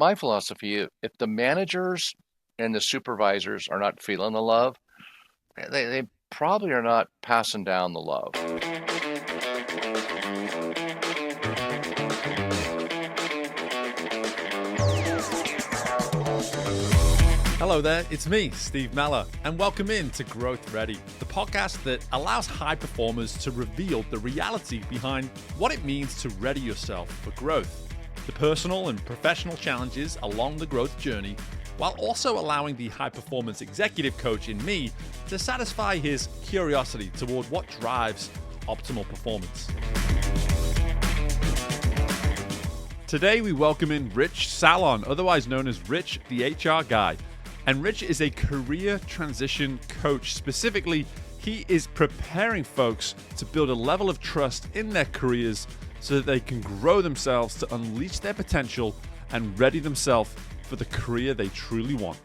my philosophy, if the managers and the supervisors are not feeling the love, they probably are not passing down the love. Hello there, it's me, Steve Meller, and welcome in to Growth Ready, the podcast that allows high performers to reveal the reality behind what it means to ready yourself for growth, the personal and professional challenges along the growth journey, while also allowing the high performance executive coach in me to satisfy his curiosity toward what drives optimal performance. Today we welcome in Rich Salon, otherwise known as Rich the HR Guy. And Rich is a career transition coach. Specifically, he is preparing folks to build a level of trust in their careers so that they can grow themselves to unleash their potential and ready themselves for the career they truly want.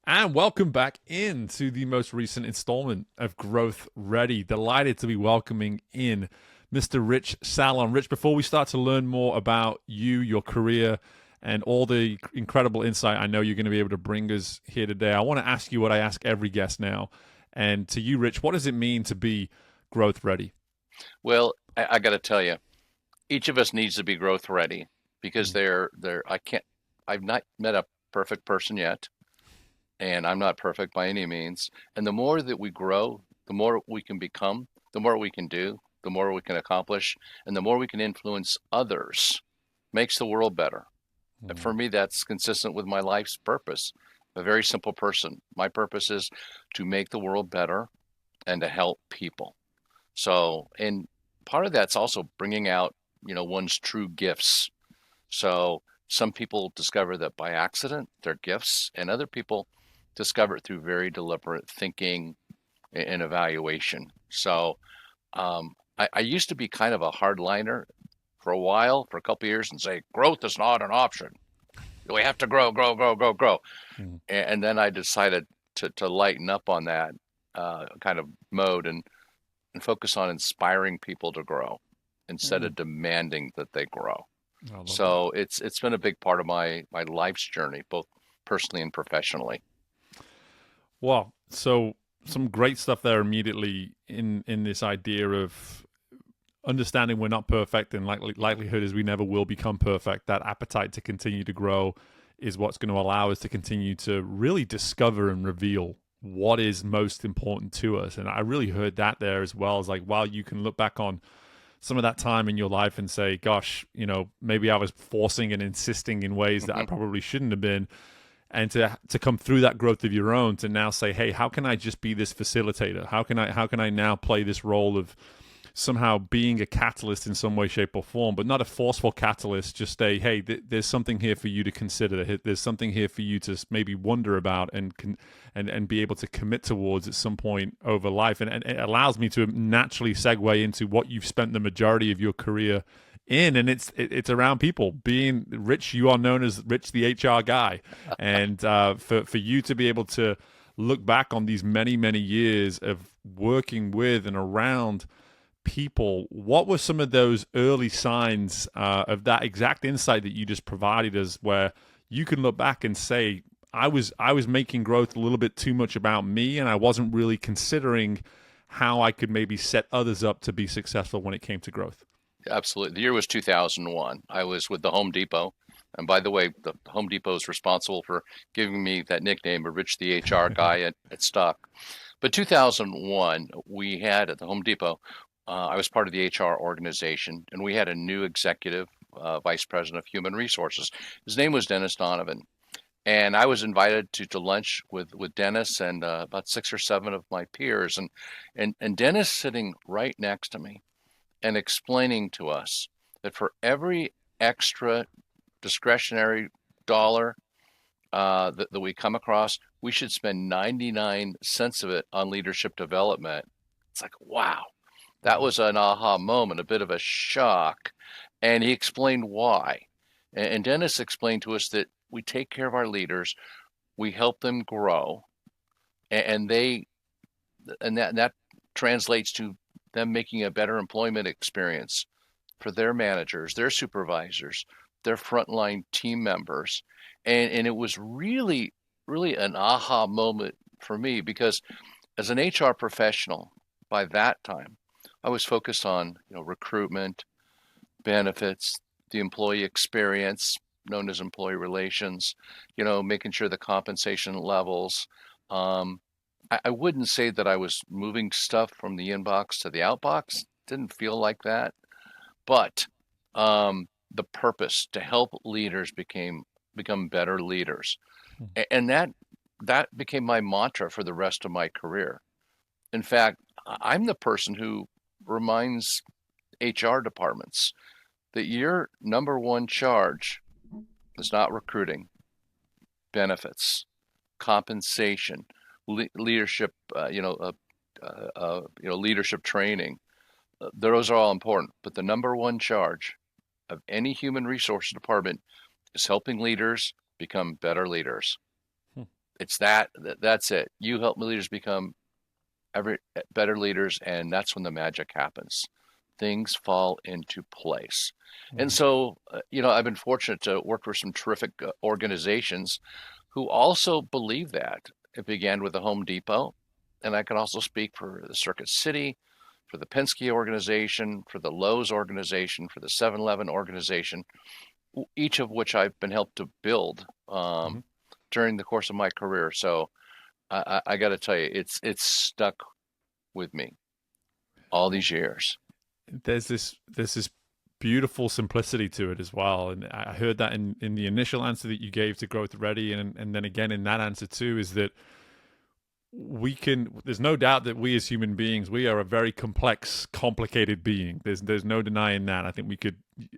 And welcome back into the most recent installment of Growth Ready. Delighted to be welcoming in Mr. Rich Salon. Rich, before we start to learn more about you, your career, and all the incredible insight I know you're going to be able to bring us here today, I want to ask you what I ask every guest now. And to you, Rich, what does it mean to be growth ready? Well, I got to tell you, each of us needs to be growth ready because I've not met a perfect person yet, and I'm not perfect by any means. And the more that we grow, the more we can become, the more we can do, the more we can accomplish, and the more we can influence others. Makes the world better. And for me, that's consistent with my life's purpose. I'm a very simple person. My purpose is to make the world better and to help people. So, and part of that's also bringing out, one's true gifts. So some people discover that by accident, they're gifts, and other people discover it through very deliberate thinking and evaluation. So I used to be kind of a hardliner for a while, for a couple of years, and say, growth is not an option. We have to grow, grow, grow, grow, grow. Mm-hmm. And then I decided to lighten up on that kind of mode and focus on inspiring people to grow instead of demanding that they grow. So it's been a big part of my life's journey, both personally and professionally. Well, so some great stuff there immediately in this idea of understanding we're not perfect, and likelihood is we never will become perfect. That appetite to continue to grow is what's going to allow us to continue to really discover and reveal what is most important to us. And I really heard that there as well, as like, while you can look back on some of that time in your life and say, gosh, maybe I was forcing and insisting in ways that I probably shouldn't have been. And to come through that growth of your own, to now say, hey, how can I just be this facilitator? How can I now play this role of somehow being a catalyst in some way, shape, or form, but not a forceful catalyst, just a, hey, there's something here for you to consider. There's something here for you to maybe wonder about and be able to commit towards at some point over life. And it allows me to naturally segue into what you've spent the majority of your career in, and it's around people. Being Rich, you are known as Rich the HR Guy. And for you to be able to look back on these many, many years of working with and around people, what were some of those early signs of that exact insight that you just provided us, where you can look back and say, I was making growth a little bit too much about me, and I wasn't really considering how I could maybe set others up to be successful when it came to growth? Absolutely. The year was 2001. I was with the Home Depot. And by the way, the Home Depot is responsible for giving me that nickname of Rich the HR Guy at Stock. But 2001, we had at the Home Depot, I was part of the HR organization, and we had a new executive vice president of human resources. His name was Dennis Donovan. And I was invited to lunch with Dennis and about 6 or 7 of my peers. And Dennis sitting right next to me and explaining to us that for every extra discretionary dollar that we come across, we should spend 99 cents of it on leadership development. It's like, wow. That was an aha moment, a bit of a shock. And he explained why. And Dennis explained to us that we take care of our leaders, we help them grow, and that translates to them making a better employment experience for their managers, their supervisors, their frontline team members. And it was really, really an aha moment for me because as an HR professional, by that time, I was focused on, recruitment, benefits, the employee experience, known as employee relations, making sure the compensation levels. Um, I wouldn't say that I was moving stuff from the inbox to the outbox. Didn't feel like that, but the purpose to help leaders become better leaders, and that became my mantra for the rest of my career. In fact, I'm the person who reminds HR departments that your number one charge is not recruiting, benefits, compensation, leadership, leadership training. Those are all important, but the number one charge of any human resource department is helping leaders become better leaders. Hmm. It's that's it. You help leaders become better leaders, and that's when the magic happens. Things fall into place. And Mhm. so, I've been fortunate to work with some terrific organizations who also believe that. It began with the Home Depot, and I can also speak for the Circuit City, for the Penske organization, for the Lowe's organization, for the 7-Eleven organization, each of which I've been helped to build Mhm. during the course of my career. So I got to tell you, it's stuck with me all these years. There's this beautiful simplicity to it as well, and I heard that in the initial answer that you gave to Growth Ready, and then again in that answer too, is that there's no doubt that we as human beings, we are a very complex, complicated being. There's no denying that. I think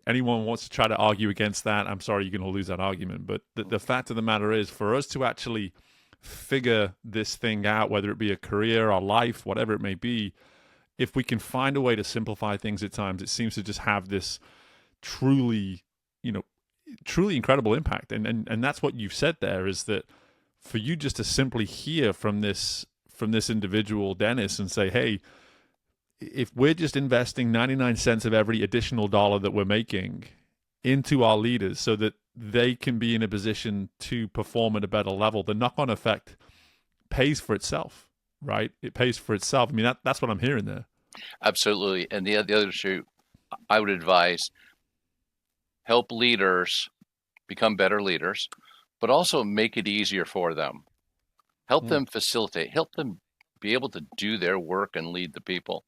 anyone wants to try to argue against that, I'm sorry, you're going to lose that argument. But the fact of the matter is, for us to actually figure this thing out, whether it be a career or life, whatever it may be, if we can find a way to simplify things at times, it seems to just have this truly, you know, truly incredible impact. And that's what you've said there, is that for you just to simply hear from this individual Dennis and say, hey, if we're just investing 99 cents of every additional dollar that we're making into our leaders so that they can be in a position to perform at a better level, the knock-on effect pays for itself, right? It pays for itself. I mean, that's what I'm hearing there. Absolutely. And the other issue I would advise, help leaders become better leaders, but also make it easier for them. Help Mm. them facilitate, help them be able to do their work and lead the people.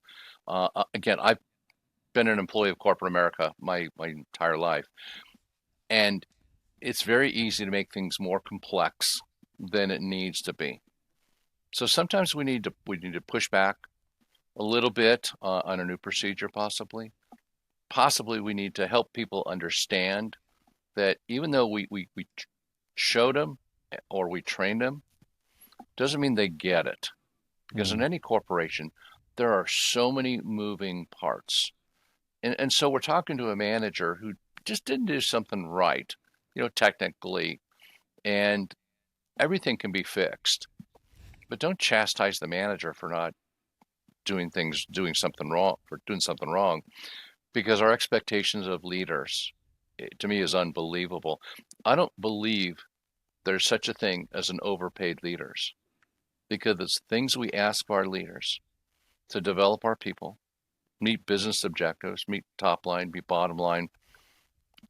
Again, I've been an employee of corporate America my entire life, and it's very easy to make things more complex than it needs to be. So sometimes we need to push back a little bit on a new procedure, possibly. Possibly we need to help people understand that even though we showed them or we trained them, doesn't mean they get it. Because in Mm. any corporation, there are so many moving parts. And so we're talking to a manager who just didn't do something right, technically, and everything can be fixed. But don't chastise the manager for not doing something wrong, because our expectations of leaders, to me, is unbelievable. I don't believe there's such a thing as an overpaid leaders, because it's things we ask of our leaders to develop our people, meet business objectives, meet top line, meet bottom line.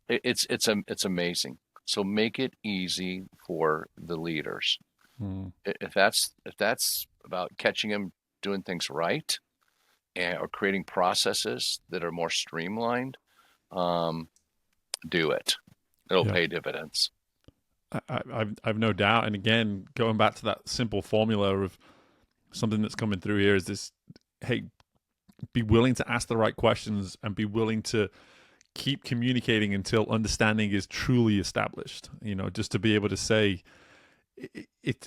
It's amazing. So make it easy for the leaders. Mm. If that's about catching them doing things right, or creating processes that are more streamlined, um, do it. It'll Yeah. pay dividends. I've no doubt. And again, going back to that simple formula of something that's coming through here is this: hey, be willing to ask the right questions and be willing to keep communicating until understanding is truly established. Just to be able to say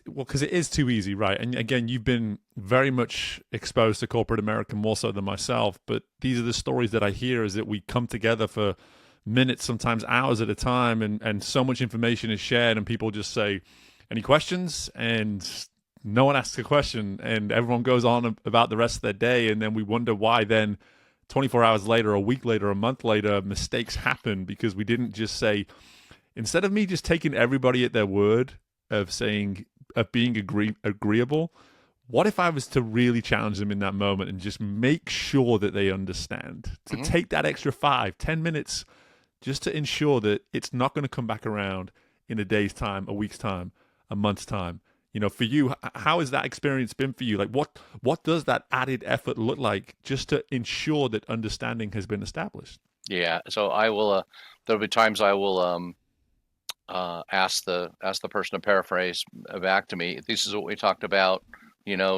well, because it is too easy, right? And again, you've been very much exposed to corporate America more so than myself. But these are the stories that I hear: is that we come together for minutes, sometimes hours at a time, and so much information is shared, and people just say, "Any questions?" and no one asks a question, and everyone goes on about the rest of their day, and then we wonder why then 24 hours later, a week later, a month later, mistakes happen because we didn't just say, instead of me just taking everybody at their word of saying, of being agreeable, what if I was to really challenge them in that moment and just make sure that they understand? To Hmm. take that extra 5, 10 minutes just to ensure that it's not going to come back around in a day's time, a week's time, a month's time. For you, how has that experience been for you? Like, what does that added effort look like just to ensure that understanding has been established? Yeah. So I will. There'll be times I will ask the person to paraphrase back to me. This is what we talked about.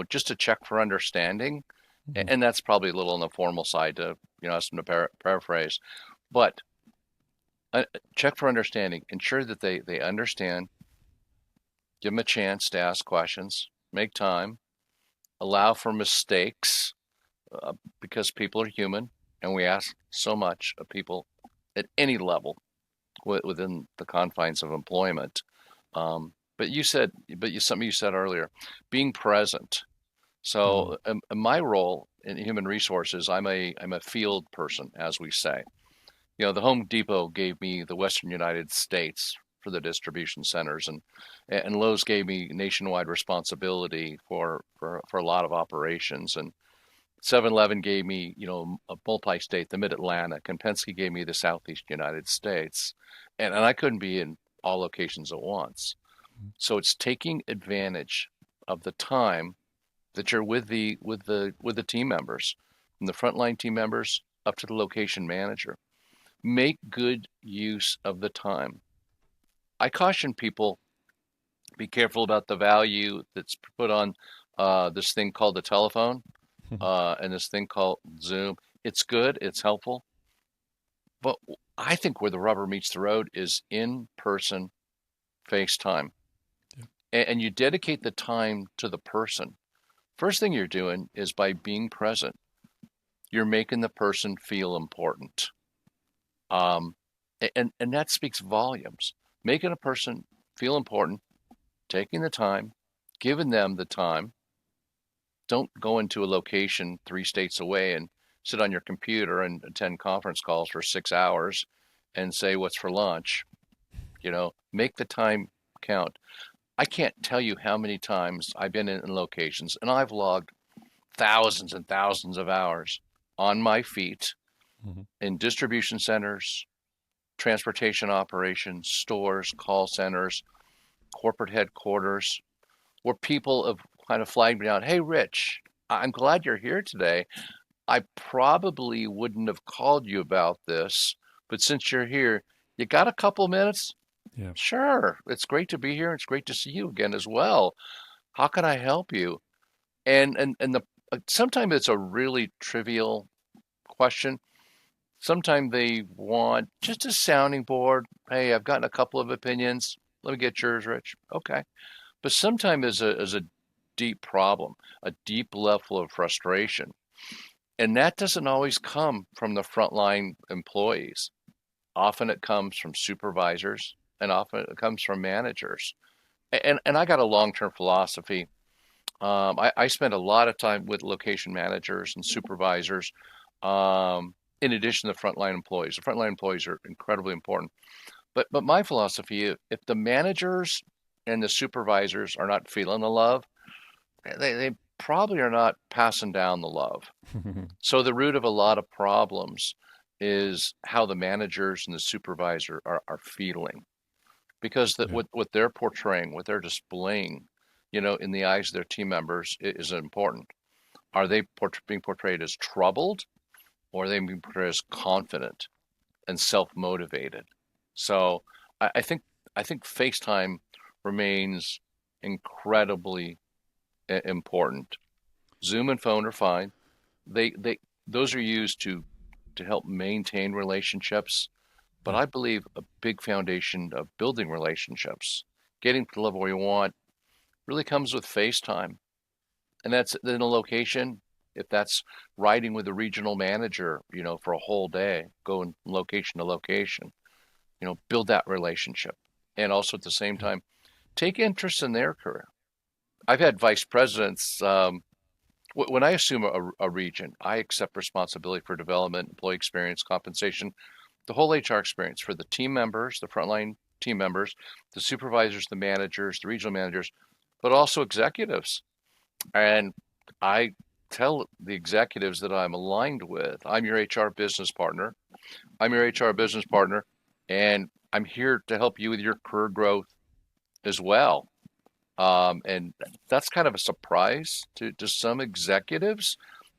Just to check for understanding, Mm-hmm. and that's probably a little on the formal side to ask them to paraphrase, but uh, check for understanding. Ensure that they understand. Give them a chance to ask questions. Make time. Allow for mistakes because people are human, and we ask so much of people at any level within the confines of employment. Something you said earlier, being present. Mm. So in my role in human resources, I'm a field person, as we say. The Home Depot gave me the Western United States for the distribution centers, and Lowe's gave me nationwide responsibility for a lot of operations, and 7-Eleven gave me a multi-state, the Mid-Atlantic, and Penske gave me the Southeast United States, and I couldn't be in all locations at once. So it's taking advantage of the time that you're with the team members, from the frontline team members up to the location manager. Make good use of the time. I caution people, be careful about the value that's put on this thing called the telephone and this thing called Zoom. It's good, it's helpful, but I think where the rubber meets the road is in person FaceTime. Yeah. And you dedicate the time to the person. First thing you're doing is by being present, you're making the person feel important. Um, and that speaks volumes. Making a person feel important, taking the time, giving them the time. Don't go into a location 3 states away and sit on your computer and attend conference calls for 6 hours and say what's for lunch. Make the time count. I can't tell you how many times I've been in locations and I've logged thousands and thousands of hours on my feet Mm-hmm. in distribution centers, transportation operations, stores, call centers, corporate headquarters, where people have kind of flagged me out. Hey, Rich, I'm glad you're here today. I probably wouldn't have called you about this, but since you're here, you got a couple minutes? Yeah. Sure. It's great to be here. It's great to see you again as well. How can I help you? And the sometimes it's a really trivial question. Sometimes they want just a sounding board. Hey, I've gotten a couple of opinions. Let me get yours, Rich. Okay. But sometimes is a deep problem, a deep level of frustration. And that doesn't always come from the frontline employees. Often it comes from supervisors and often it comes from managers. And I got a long-term philosophy. I spend a lot of time with location managers and supervisors, in addition to the frontline employees. The frontline employees are incredibly important. But my philosophy, if the managers and the supervisors are not feeling the love, they probably are not passing down the love. So the root of a lot of problems is how the managers and the supervisor are feeling. Because Yeah. what they're portraying, what they're displaying, in the eyes of their team members is important. Are they being portrayed as troubled, or are they being portrayed as confident and self-motivated? So I think FaceTime remains incredibly important. Zoom and phone are fine. They those are used to help maintain relationships, but Yeah. I believe a big foundation of building relationships, getting to the level where you want, really comes with FaceTime. And that's in a location. If that's riding with a regional manager, for a whole day, going location to location, build that relationship. And also at the same time, take interest in their career. I've had vice presidents When I assume a region, I accept responsibility for development, employee experience, compensation, the whole HR experience for the team members, the frontline team members, the supervisors, the managers, the regional managers, but also executives. And I tell the executives that I'm aligned with, I'm your HR business partner. I'm your HR business partner, and I'm here to help you with your career growth as well. And that's kind of a surprise to some executives.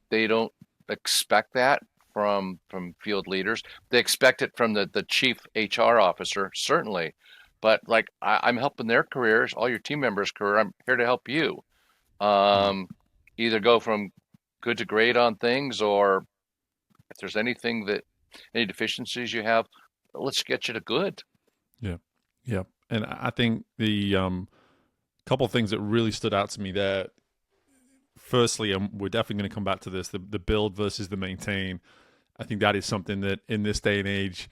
They don't expect that from field leaders. They expect it from the chief HR officer, certainly. But like I'm helping their careers, all your team members' career. I'm here to help you. Mm. Um, Either go from good to great on things, or if there's anything that any deficiencies you have, let's get you to good. Yeah, yeah. And I think the couple of things that really stood out to me there. Firstly, we're definitely going to come back to this: the build versus the maintain. I think that is something that in this day and age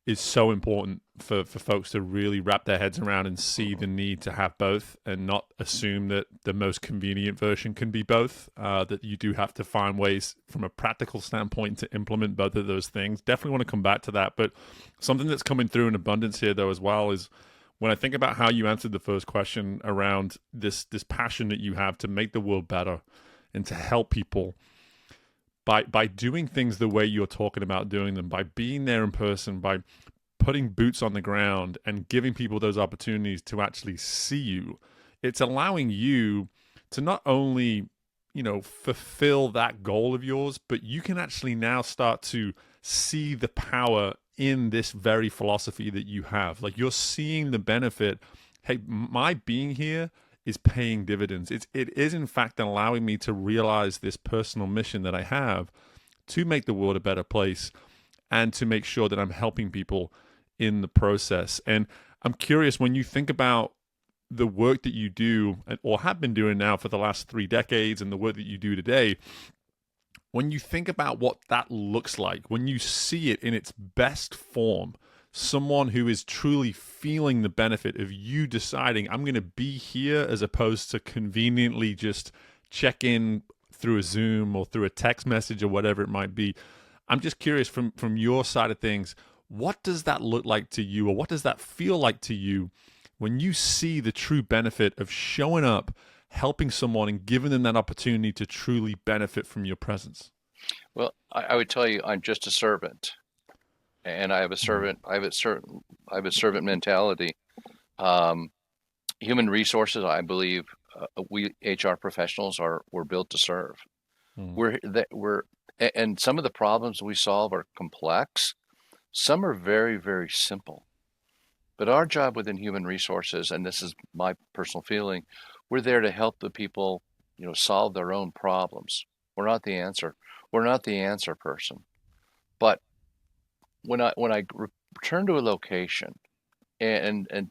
is so important for folks to really wrap their heads around and see the need to have both and not assume that the most convenient version can be both. That you do have to find ways from a practical standpoint to implement both of those things. Definitely want to come back to that. But something that's coming through in abundance here, though, as well, is when I think about how you answered the first question around this passion that you have to make the world better and to help people by doing things the way you're talking about doing them, by being there in person, by putting boots on the ground and giving people those opportunities to actually see you, it's allowing you to not only, fulfill that goal of yours, but you can actually now start to see the power in this very philosophy that you have. Like you're seeing the benefit. Hey, my being here is paying dividends. It is in fact allowing me to realize this personal mission that I have to make the world a better place and to make sure that I'm helping people in the process. And I'm curious, when you think about the work that you do or have been doing now for the last 3 decades and the work that you do today, when you think about what that looks like, when you see it in its best form, someone who is truly feeling the benefit of you deciding, I'm going to be here as opposed to conveniently just check in through a Zoom or through a text message or whatever it might be. I'm just curious from your side of things, what does that look like to you, or what does that feel like to you when you see the true benefit of showing up, helping someone, and giving them that opportunity to truly benefit from your presence? Well, I would tell you, I'm just a servant, and I have a Mm. servant. I have a servant mentality. Um, Human resources, I believe, we HR professionals are we're built to serve. Mm. And some of the problems we solve are complex. Some are very, very simple. But our job within human resources, and this is my personal feeling, we're there to help the people, solve their own problems. We're not the answer. We're not the answer person. But when I return to a location and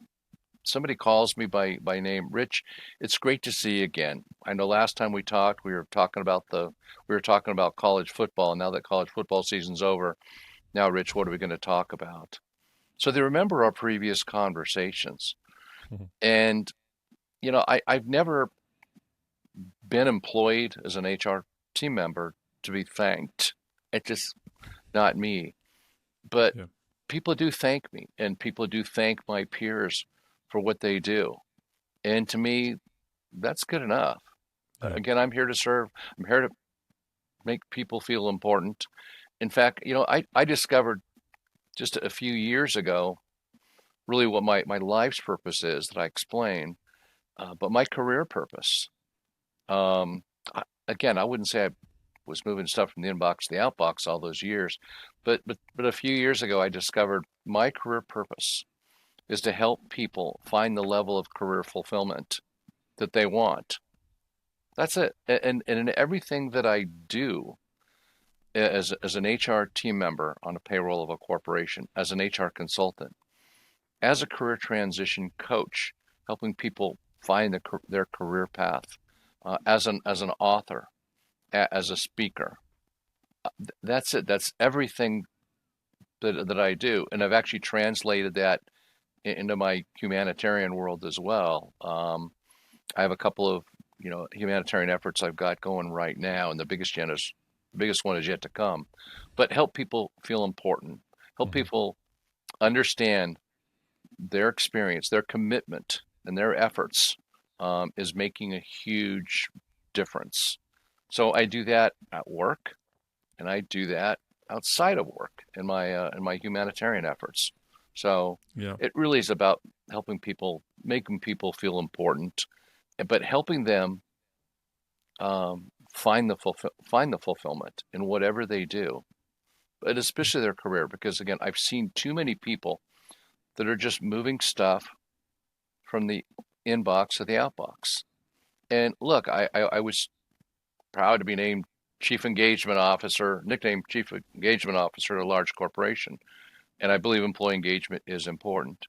somebody calls me by name, Rich, it's great to see you again. I know last time we talked, we were talking about college football, and now that college football season's over, now Rich, what are we going to talk about? So they remember our previous conversations. Mhm. And I've never been employed as an HR team member to be thanked. It's just not me. But Yeah. people do thank me, and people do thank my peers for what they do. And to me, that's good enough. Yeah. Again, I'm here to serve. I'm here to make people feel important. In fact, I discovered just a few years ago really what my life's purpose is that I explain, but my career purpose. Um, Again, I wouldn't say I was moving stuff from the inbox to the outbox all those years, but a few years ago, I discovered my career purpose is to help people find the level of career fulfillment that they want. That's it. And in everything that I do as an HR team member on a payroll of a corporation, as an HR consultant, as a career transition coach, helping people find their career path, as an author, as a speaker. That's it. That's everything that I do, and I've actually translated that into my humanitarian world as well. I have a couple of humanitarian efforts I've got going right now, and the biggest one is yet to come. But help people feel important, help Hmm. people understand their experience, their commitment, and their efforts is making a huge difference. So I do that at work, and I do that outside of work in my humanitarian efforts. So Yeah. it really is about helping people, making people feel important, but helping them find the fulfillment in whatever they do, but especially their career. Because again, I've seen too many people that are just moving stuff from the inbox to the outbox. And look, I was proud to be named chief engagement officer, nicknamed chief engagement officer at a large corporation. And I believe employee engagement is important.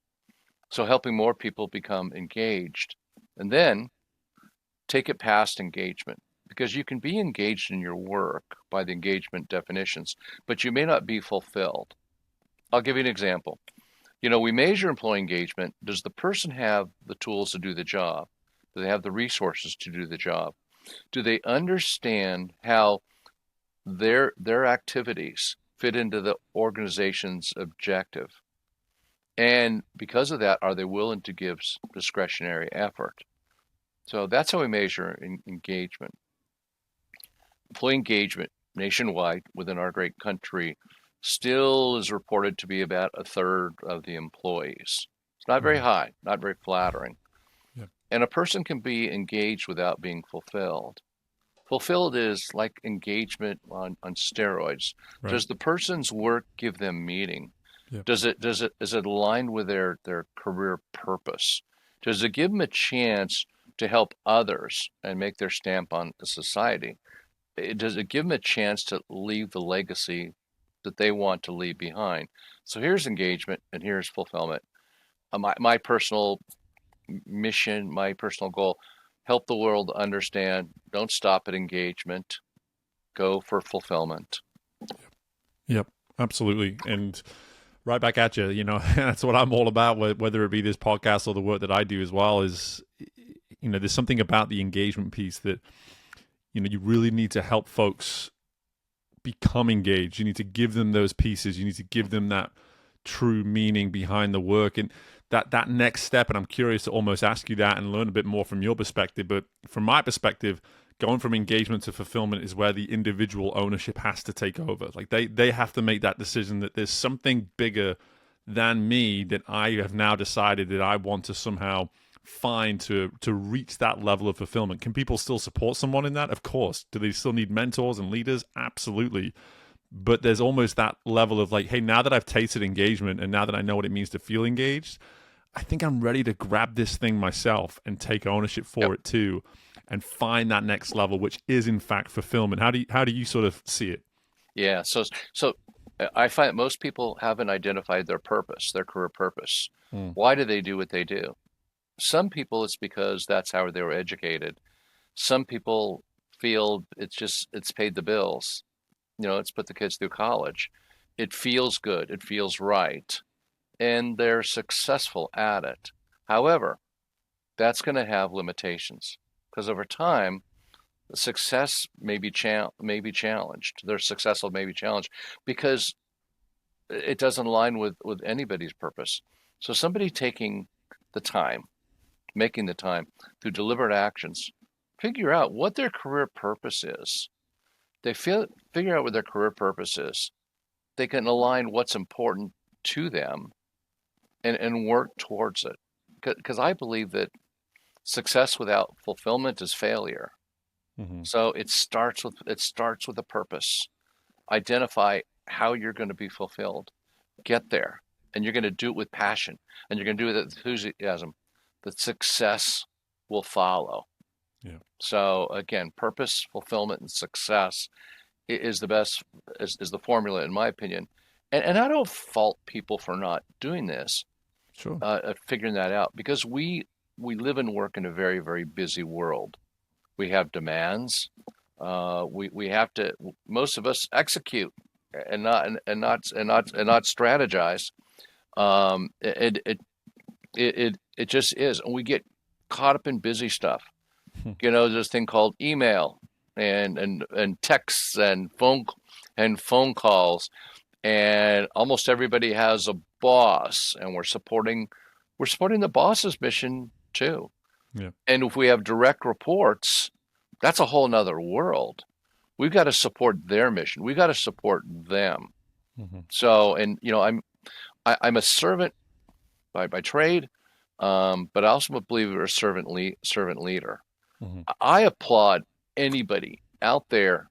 So helping more people become engaged, and then take it past engagement, because you can be engaged in your work by the engagement definitions, but you may not be fulfilled. I'll give you an example. We measure employee engagement. Does the person have the tools to do the job? Do they have the resources to do the job? Do they understand how their activities fit into the organization's objective? And because of that, are they willing to give discretionary effort? So that's how we measure engagement. Employee engagement nationwide within our great country still is reported to be about a third of the employees. It's not very Hmm. high, not very flattering. Yeah. And a person can be engaged without being fulfilled. Fulfilled is like engagement on steroids. Right. Does the person's work give them meaning? Yeah. Is it aligned with their career purpose? Does it give them a chance to help others and make their stamp on the society? Does it give them a chance to leave the legacy that they want to leave behind? So here's engagement and here's fulfillment. My personal mission, my personal goal, help the world understand. Don't stop at engagement. Go for fulfillment. Yep. Absolutely. And right back at you. That's what I'm all about. Whether it be this podcast or the work that I do as well, is there's something about the engagement piece that you really need to help folks become engaged. You need to give them those pieces. You need to give them that true meaning behind the work, and that next step. And I'm curious to almost ask you that and learn a bit more from your perspective. But from my perspective, going from engagement to fulfillment is where the individual ownership has to take over. Like they have to make that decision that there's something bigger than me that I have now decided that I want to somehow find to reach that level of fulfillment. Can people still support someone in that? Of course. Do they still need mentors and leaders? Absolutely. But there's almost that level of like, hey, now that I've tasted engagement and now that I know what it means to feel engaged, I think I'm ready to grab this thing myself and take ownership Yep. for it too, and find that next level, which is in fact fulfillment. How do you sort of see it? Yeah. So I find most people haven't identified their purpose, their career purpose. Mm, Why do they do what they do? Some people it's because that's how they were educated. Some people feel it's paid the bills. It's put the kids through college. It feels good. It feels right. And they're successful at it. However, that's going to have limitations because over time, the success may be challenged. Their successful may be challenged because it doesn't align with anybody's purpose. So somebody taking the time, making the time through deliberate actions, figure out what their career purpose is. Figure out what their career purpose is. They can align what's important to them and work towards it. Because I believe that success without fulfillment is failure. hmm So it starts with a purpose. Identify how you're going to be fulfilled. Get there, and you're going to do it with passion, and you're going to do it with enthusiasm. The success will follow. Yeah. So again, purpose, fulfillment, and success is the best is the formula in my opinion. And I don't fault people for not doing this, Sure. figuring that out, because we live and work in a very, very busy world. We have demands. We have to. Most of us execute and not strategize. Um, it it it just is, and we get caught up in busy stuff. This thing called email and texts and phone calls, and almost everybody has a boss, and we're supporting the boss's mission too. Yeah. And if we have direct reports, that's a whole nother world. We've got to support their mission. We've got to support them. Hmm. So, and I'm a servant by trade, but I also believe we're a servant leader. Hmm. I applaud anybody out there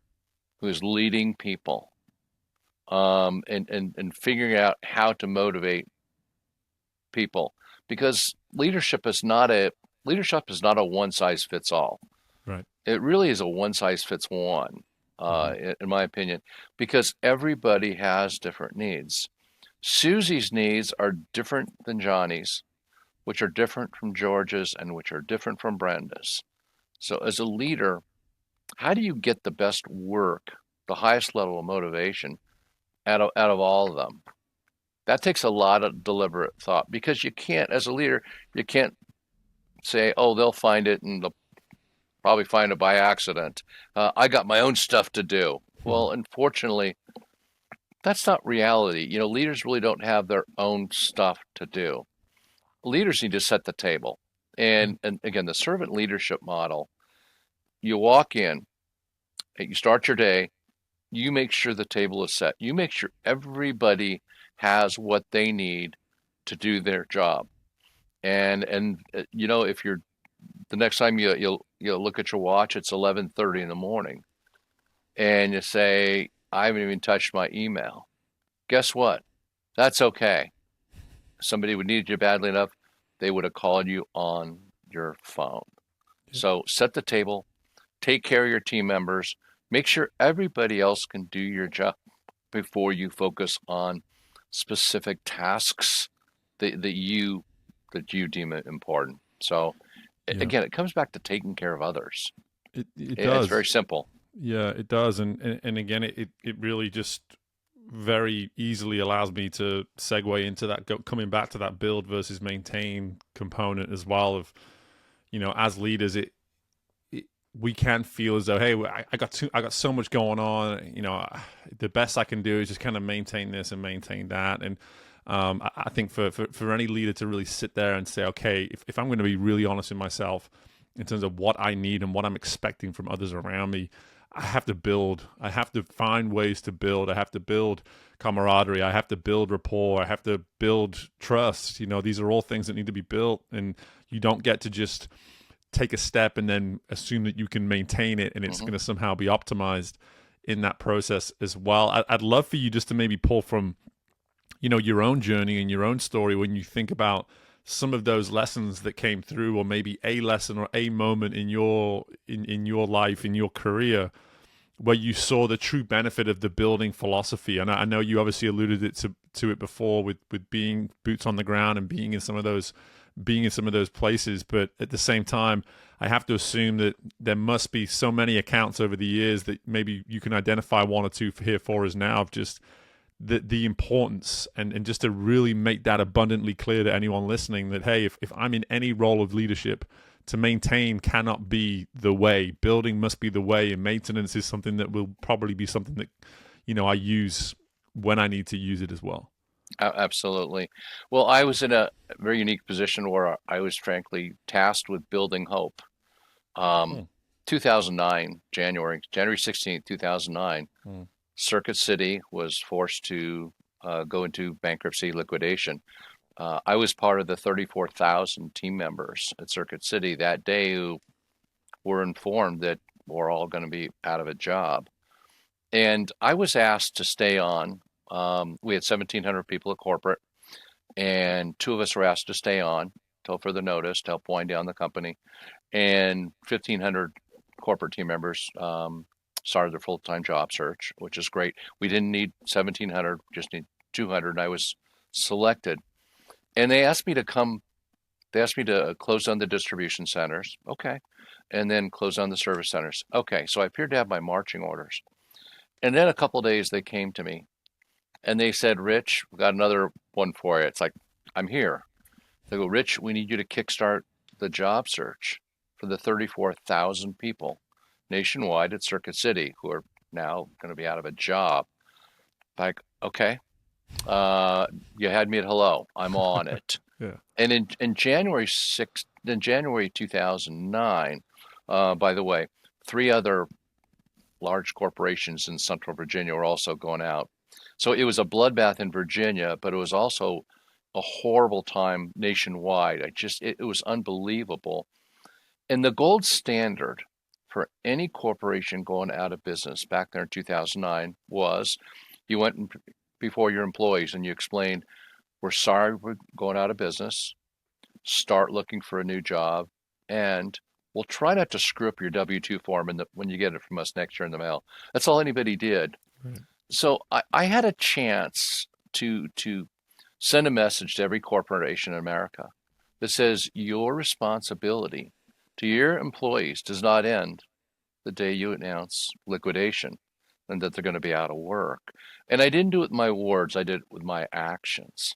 who's leading people, and figuring out how to motivate people, because leadership is not a one size fits all. Right. It really is a one size fits one, Hmm. in my opinion, because everybody has different needs. Susie's needs are different than Johnny's, which are different from George's, and which are different from Brenda's. So, as a leader, how do you get the best work, the highest level of motivation out of all of them? That takes a lot of deliberate thought, because you can't, as a leader, you can't say, oh, they'll find it and they'll probably find it by accident. I got my own stuff to do. Hmm. Well, unfortunately, that's not reality. Leaders really don't have their own stuff to do. Leaders need to set the table. Yeah. And again, the servant leadership model, you walk in, you start your day, you make sure the table is set. You make sure everybody has what they need to do their job. And if you're the next time you'll look at your watch, it's 11:30 in the morning, and you say, I haven't even touched my email. Guess what? That's okay. Somebody would need you badly enough, they would have called you on your phone. Yeah. So set the table, take care of your team members, make sure everybody else can do your job before you focus on specific tasks that you deem important. So Yeah. again, it comes back to taking care of others. It It's very does. simple. Yeah, it does. And again, it really just very easily allows me to segue into that, coming back to that build versus maintain component as well. Of, as leaders, we can feel as though, hey, I got so much going on. The best I can do is just kind of maintain this and maintain that. And I think for any leader to really sit there and say, okay, if I'm going to be really honest with myself in terms of what I need and what I'm expecting from others around me, I have to build. I have to find ways to build. I have to build camaraderie. I have to build rapport. I have to build trust. These are all things that need to be built, and you don't get to just take a step and then assume that you can maintain it and it's Hmm. going to somehow be optimized in that process as well. I'd love for you just to maybe pull from, your own journey and your own story when you think about some of those lessons that came through, or maybe a lesson or a moment in your life, in your career, where you saw the true benefit of the building philosophy. And I know you obviously alluded to it before with being boots on the ground and being in some of those places. But at the same time, I have to assume that there must be so many accounts over the years that maybe you can identify one or two here for us now of just the importance, and just to really make that abundantly clear to anyone listening that, hey, if I'm in any role of leadership, to maintain cannot be the way. Building must be the way, and maintenance is something that will probably be something that I use when I need to use it as well. Absolutely. Well, I was in a very unique position where I was frankly tasked with building hope. Um, Hmm. 2009, January 16th, 2009, Hmm. Circuit City was forced to go into bankruptcy liquidation. I was part of the 34,000 team members at Circuit City that day who were informed that we're all going to be out of a job. And I was asked to stay on. We had 1,700 people at corporate, and two of us were asked to stay on till further notice to help wind down the company. And 1,500 corporate team members started their full-time job search, which is great. We didn't need 1,700, just need 200, and I was selected. And they asked me to come. They asked me to close down the distribution centers. Okay. And then close down the service centers. Okay. So I appeared to have my marching orders. And then a couple of days they came to me and they said, Rich, we got another one for you. It's like, I'm here. They go, Rich, we need you to kickstart the job search. for the 34,000 people nationwide at Circuit City who are now going to be out of a job. Like, okay, uh, you had me at hello. I'm on it. Yeah. And in January 2009, by the way, three other large corporations in Central Virginia were also going out. So it was a bloodbath in Virginia, but it was also a horrible time nationwide. It was unbelievable. And the gold standard for any corporation going out of business back there in 2009 was you went before your employees and you explained, we're sorry we're going out of business, start looking for a new job, and we'll try not to screw up your W-2 form when you get it from us next year in the mail. That's all anybody did. Right. So I had a chance to send a message to every corporation in America that says your responsibility to your employees does not end the day you announce liquidation and that they're going to be out of work. And I didn't do it with my words, I did it with my actions.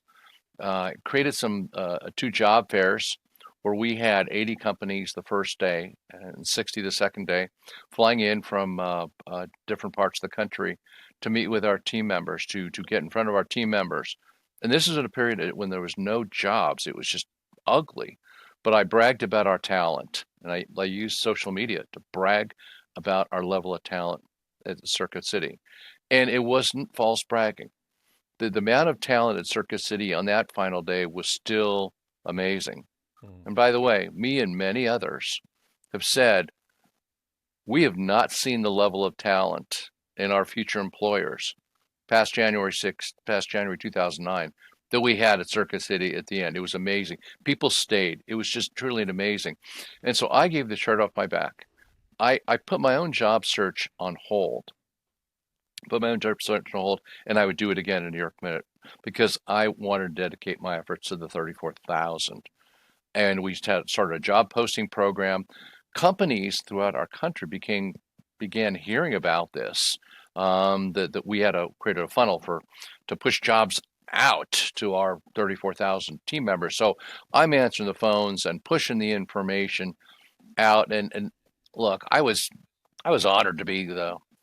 Created some two job fairs where we had 80 companies the first day and 60 the second day, flying in from different parts of the country to meet with our team members, to get in front of our team members. And this is at a period when there was no jobs. It was just ugly. But I bragged about our talent, and I used social media to brag about our level of talent at Circuit City. And it wasn't false bragging. The amount of talent at Circuit City on that final day was still amazing. Mm. And by the way, me and many others have said we have not seen the level of talent in our future employers past January 2009, that we had at Circuit City at the end. It was amazing. People stayed. It was just truly amazing. And so I gave the shirt off my back. I put my own job search on hold, and I would do it again in New York Minute because I wanted to dedicate my efforts to the 34,000. And we started a job posting program. Companies throughout our country began hearing about this. That we had created a funnel to push jobs out to our 34,000 team members. So I'm answering the phones and pushing the information out. And look, I was honored to be you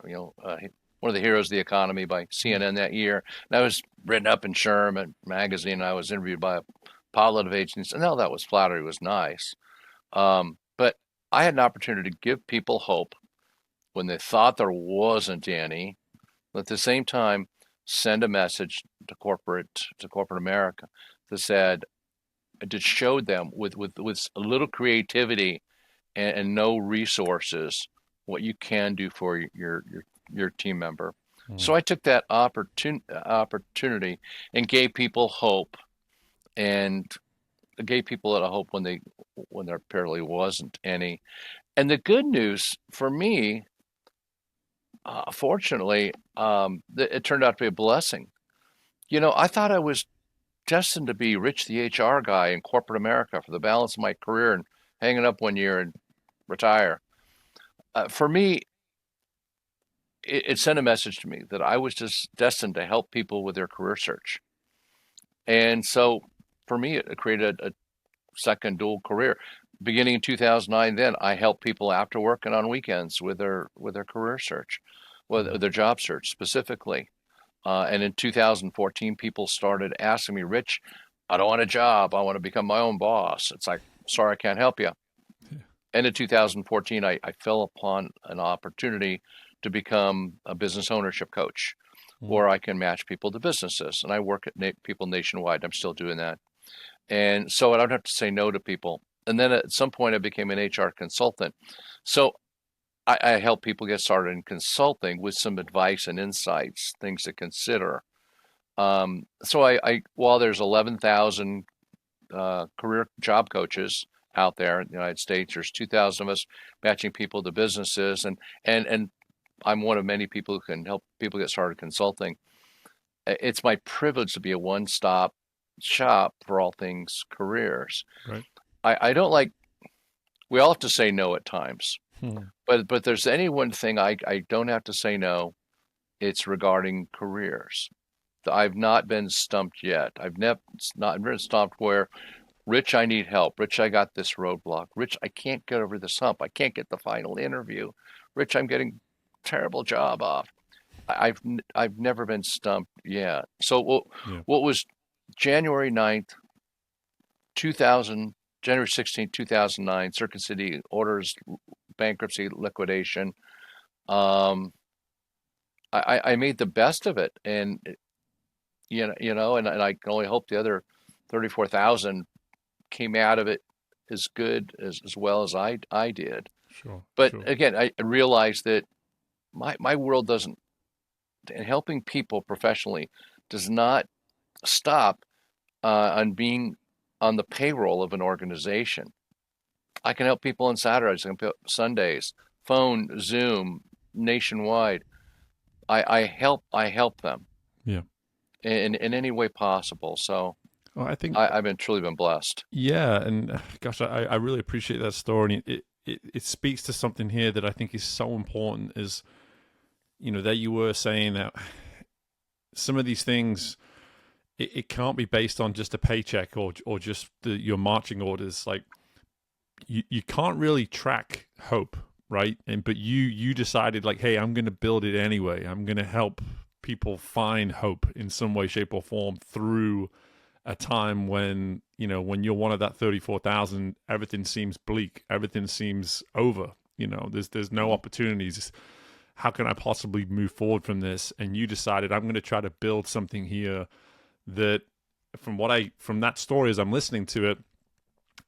know uh, one of the heroes of the economy by Mm. CNN that year. And I was written up in Sherman magazine. I was interviewed by a pilot of agencies, and all that was flattery, was nice. But I had an opportunity to give people hope when they thought there wasn't any. But at the same time, send a message to corporate America that said, to show them with a little creativity and no resources what you can do for your team member. Mm. So I took that opportunity and gave people hope, and gave people a hope when there apparently wasn't any. And the good news for me, fortunately, it turned out to be a blessing. I thought I was destined to be Rich the HR guy in corporate America for the balance of my career and hanging up one year and retire. For me, it sent a message to me that I was just destined to help people with their career search. And so for me, it created a second dual career. Beginning in 2009, then I helped people after work and on weekends with their career search, with Mm. their job search specifically. And in 2014, people started asking me, Rich, I don't want a job. I want to become my own boss. It's like, sorry, I can't help you. Yeah. And in 2014, I fell upon an opportunity to become a business ownership coach Mm. where I can match people to businesses. And I work at people nationwide. I'm still doing that. And so I don't have to say no to people. And then at some point, I became an HR consultant. So I help people get started in consulting with some advice and insights, things to consider. So while there's 11,000 career job coaches out there in the United States, there's 2,000 of us matching people to businesses, and I'm one of many people who can help people get started consulting. It's my privilege to be a one-stop shop for all things careers. Right. I don't like. We all have to say no at times, Mm. but there's any one thing I don't have to say no. It's regarding careers. I've not been stumped yet. I've never not been stumped where Rich, I need help. Rich, I got this roadblock. Rich, I can't get over this hump. I can't get the final interview. Rich, I'm getting terrible job off. I've never been stumped. Yeah. So Yeah. what was January 9th, 2000, January 16th, 2009, Circuit City orders bankruptcy liquidation. Um, I made the best of it, and and I can only hope the other 34,000 came out of it as good as well as I did. Sure. But Sure. again, I realized that my world doesn't, and helping people professionally does not stop on being on the payroll of an organization. I can help people on Saturdays, I can help Sundays, phone, Zoom, nationwide. I help them Yeah. in any way possible. So Well, I think I've been truly been blessed. yeah, and gosh, I really appreciate that story. It speaks to something here that I think is so important. Is that you were saying that some of these things it can't be based on just a paycheck or just your marching orders. Like you can't really track hope, right? And but you decided like, hey, I'm going to build it anyway. I'm going to help people find hope in some way, shape, or form through a time when when you're one of that 34,000, everything seems bleak, everything seems over. There's no Mhm. opportunities. How can I possibly move forward from this? And you decided I'm going to try to build something here that, from that story as I'm listening to it,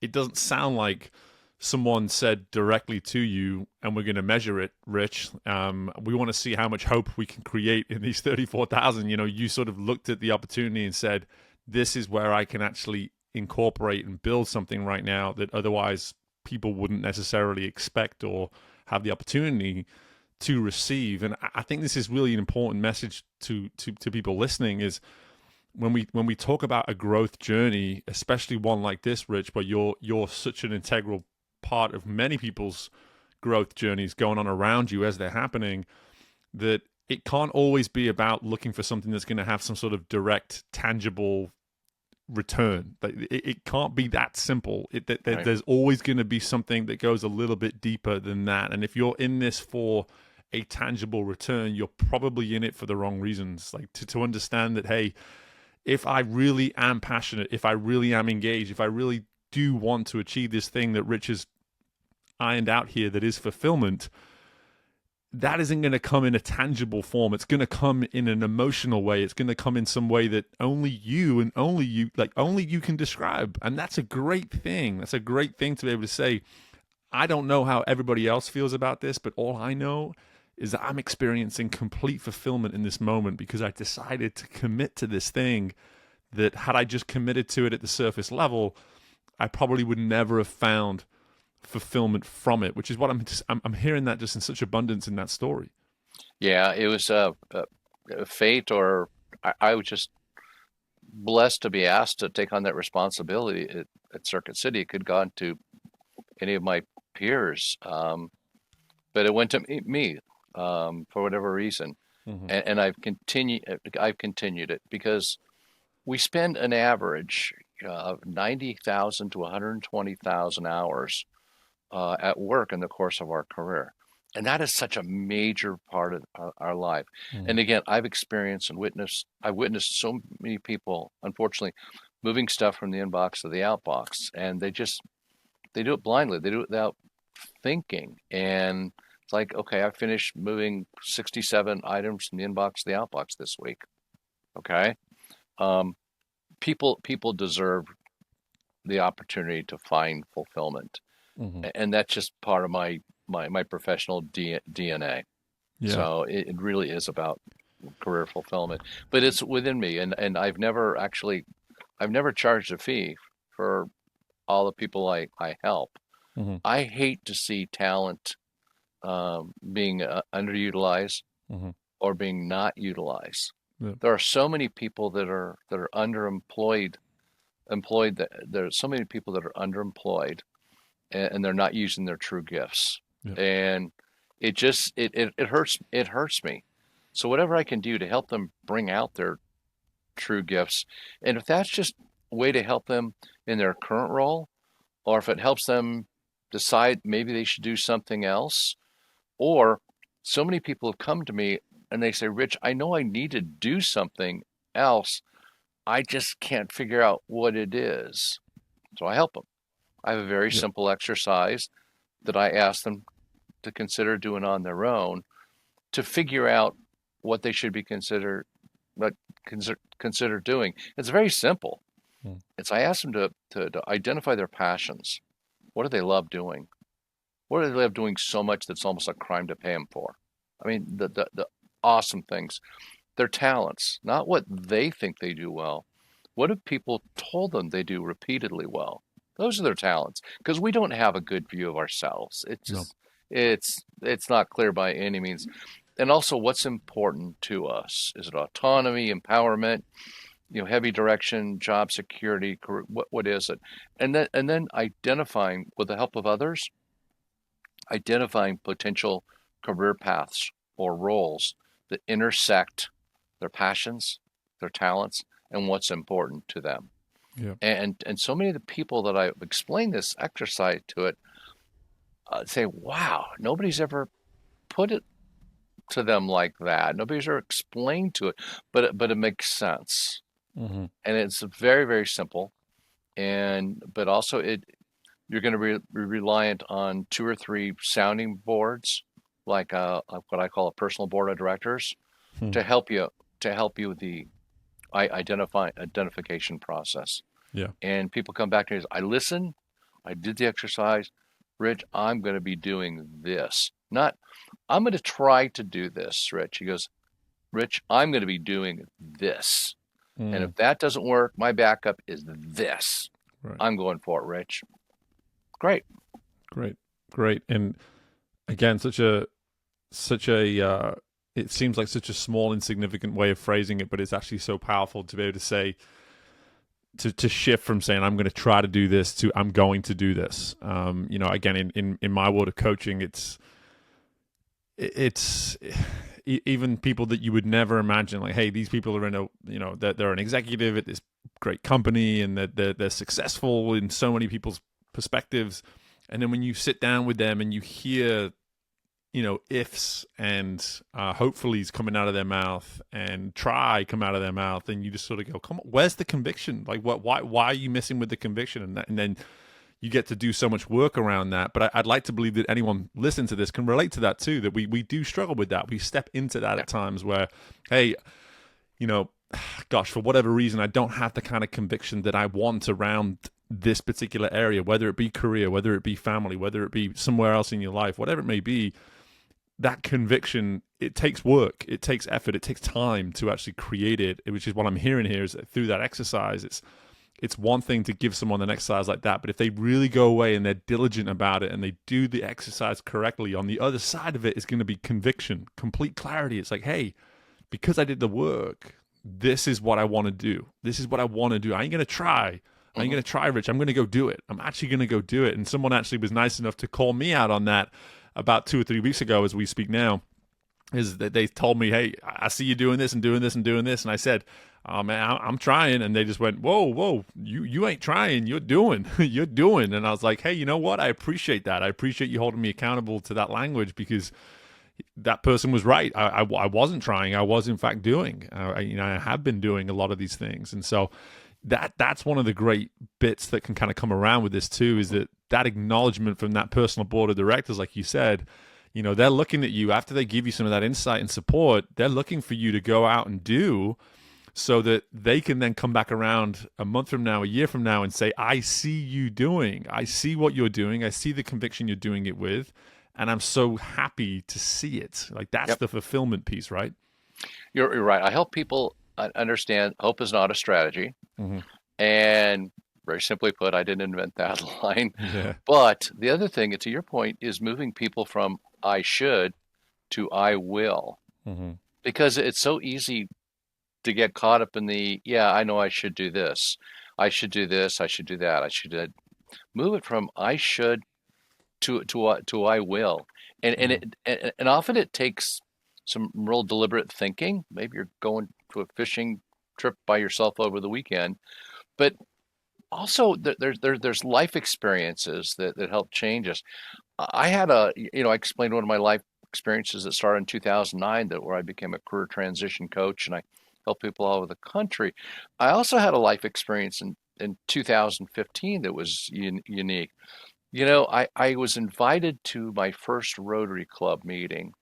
it doesn't sound like someone said directly to you, and we're going to measure it, Rich. We want to see how much hope we can create in these 34,000. You sort of looked at the opportunity and said, this is where I can actually incorporate and build something right now that otherwise people wouldn't necessarily expect or have the opportunity to receive. And I think this is really an important message to people listening is when we talk about a growth journey, especially one like this, Rich, where you're such an integral part of many people's growth journeys going on around you as they're happening, that it can't always be about looking for something that's going to have some sort of direct, tangible return. It can't be that simple. Right. There's always going to be something that goes a little bit deeper than that. And if you're in this for a tangible return, you're probably in it for the wrong reasons. Like to understand that, hey, if I really am passionate, if I really am engaged, if I really do want to achieve this thing that Rich has ironed out here that is fulfillment, that isn't going to come in a tangible form. It's going to come in an emotional way. It's going to come in some way that only you and only you can describe. And that's a great thing. That's a great thing to be able to say, I don't know how everybody else feels about this, but all I know is that I'm experiencing complete fulfillment in this moment because I decided to commit to this thing that had I just committed to it at the surface level, I probably would never have found fulfillment from it, which is what I'm hearing that just in such abundance in that story. Yeah, it was a fate, or I was just blessed to be asked to take on that responsibility at Circuit City. It could have gone to any of my peers, but it went to me for whatever reason, Mm-hmm. and I've continued it because we spend an average of 90,000 to 120,000 hours at work in the course of our career. And that is such a major part of our life. Mm-hmm. And again, I've witnessed so many people, unfortunately, moving stuff from the inbox to the outbox, and they do it blindly. They do it without thinking. And it's like, okay, I finished moving 67 items from the inbox to the outbox this week. Okay. Um, people deserve the opportunity to find fulfillment, Mm-hmm. and that's just part of my professional DNA. Yeah. So it really is about career fulfillment, but it's within me, and I've never charged a fee for all the people I help. Mm-hmm. I hate to see talent being underutilized Mm-hmm. or being not utilized. Yeah. There are so many people that are underemployed. There's so many people that are underemployed, and they're not using their true gifts. Yeah. And it hurts me. So whatever I can do to help them bring out their true gifts, and if that's just a way to help them in their current role, or if it helps them decide maybe they should do something else. Or so many people have come to me and they say, Rich, I know I need to do something else. I just can't figure out what it is. So I help them. I have a very Yeah. simple exercise that I ask them to consider doing on their own to figure out what they should be consider doing. It's very simple. Mm. It's I ask them to identify their passions. What do they love doing? What do they love doing so much that's almost a crime to pay them for? I mean, the awesome things. Their talents, not what they think they do well. What have people told them they do repeatedly well? Those are their talents. Because we don't have a good view of ourselves. No. It's not clear by any means. And also what's important to us. Is it autonomy, empowerment, heavy direction, job security, what is it? And then identifying with the help of others, identifying potential career paths or roles that intersect their passions, their talents, and what's important to them. Yeah. And so many of the people that I've explained this exercise to it say, "Wow, nobody's ever put it to them like that. Nobody's ever explained to it, but it makes sense, Mm-hmm. and it's very very simple. And but also you're going to be reliant on two or three sounding boards, like what I call a personal board of directors, Hmm. to help you with the identification process. Yeah. And people come back to me and say, I listened, I did the exercise, Rich, I'm going to be doing this. Not, I'm going to try to do this, Rich. He goes, Rich, I'm going to be doing this. And Mm. if that doesn't work, my backup is this. Right. I'm going for it, Rich. Great. Great. Great. And again, such a it seems like such a small, insignificant way of phrasing it, but it's actually so powerful to be able to say, to shift from saying I'm going to try to do this to I'm going to do this. Again, in my world of coaching, it's even people that you would never imagine, like, hey, these people are in they're an executive at this great company, and they're successful in so many people's perspectives. And then when you sit down with them and you hear, ifs and hopefully's coming out of their mouth and try come out of their mouth, and you just sort of go, come on, where's the conviction? Like, why are you missing with the conviction? And then you get to do so much work around that. But I'd like to believe that anyone listening to this can relate to that too, that we do struggle with that. We step into that Yeah. at times where, hey, gosh, for whatever reason, I don't have the kind of conviction that I want around this particular area, whether it be career, whether it be family, whether it be somewhere else in your life, whatever it may be. That conviction, it takes work, it takes effort, it takes time to actually create it, which is what I'm hearing here, is that through that exercise, it's one thing to give someone an exercise like that, but if they really go away and they're diligent about it and they do the exercise correctly, on the other side of it is going to be conviction, complete clarity. It's like, hey, because I did the work, this is what I want to do. This is what I want to do. I ain't going to try. I ain't going to try, Rich. I'm going to go do it. I'm actually going to go do it. And someone actually was nice enough to call me out on that about 2 or 3 weeks ago as we speak now, is that they told me, hey, I see you doing this and doing this and doing this. And I said, oh, man, I'm trying. And they just went, whoa, you ain't trying. You're doing. You're doing. And I was like, hey, you know what? I appreciate that. I appreciate you holding me accountable to that language, because that person was right. I wasn't trying. I was, in fact, doing. I have been doing a lot of these things. And so that's one of the great bits that can kind of come around with this too, is that acknowledgement from that personal board of directors, like you said. They're looking at you after they give you some of that insight and support. They're looking for you to go out and do, so that they can then come back around a month from now, a year from now, and say, I see you doing. I see what you're doing. I see the conviction you're doing it with. And I'm so happy to see it. Like, that's Yep. the fulfillment piece, right? You're right. I help people understand hope is not a strategy. Mm-hmm. And very simply put, I didn't invent that line. Yeah. But the other thing, to your point, is moving people from I should to I will. Mm-hmm. Because it's so easy to get caught up in yeah, I know I should do this. I should do this. I should do that. I should do that. Move it from I should to I will. And often it takes some real deliberate thinking. Maybe you're going to a fishing trip by yourself over the weekend, but also there's life experiences that help change us. I had I explained one of my life experiences that started in 2009 that where I became a career transition coach and I help people all over the country. I also had a life experience in 2015 that was unique. I was invited to my first Rotary Club meeting,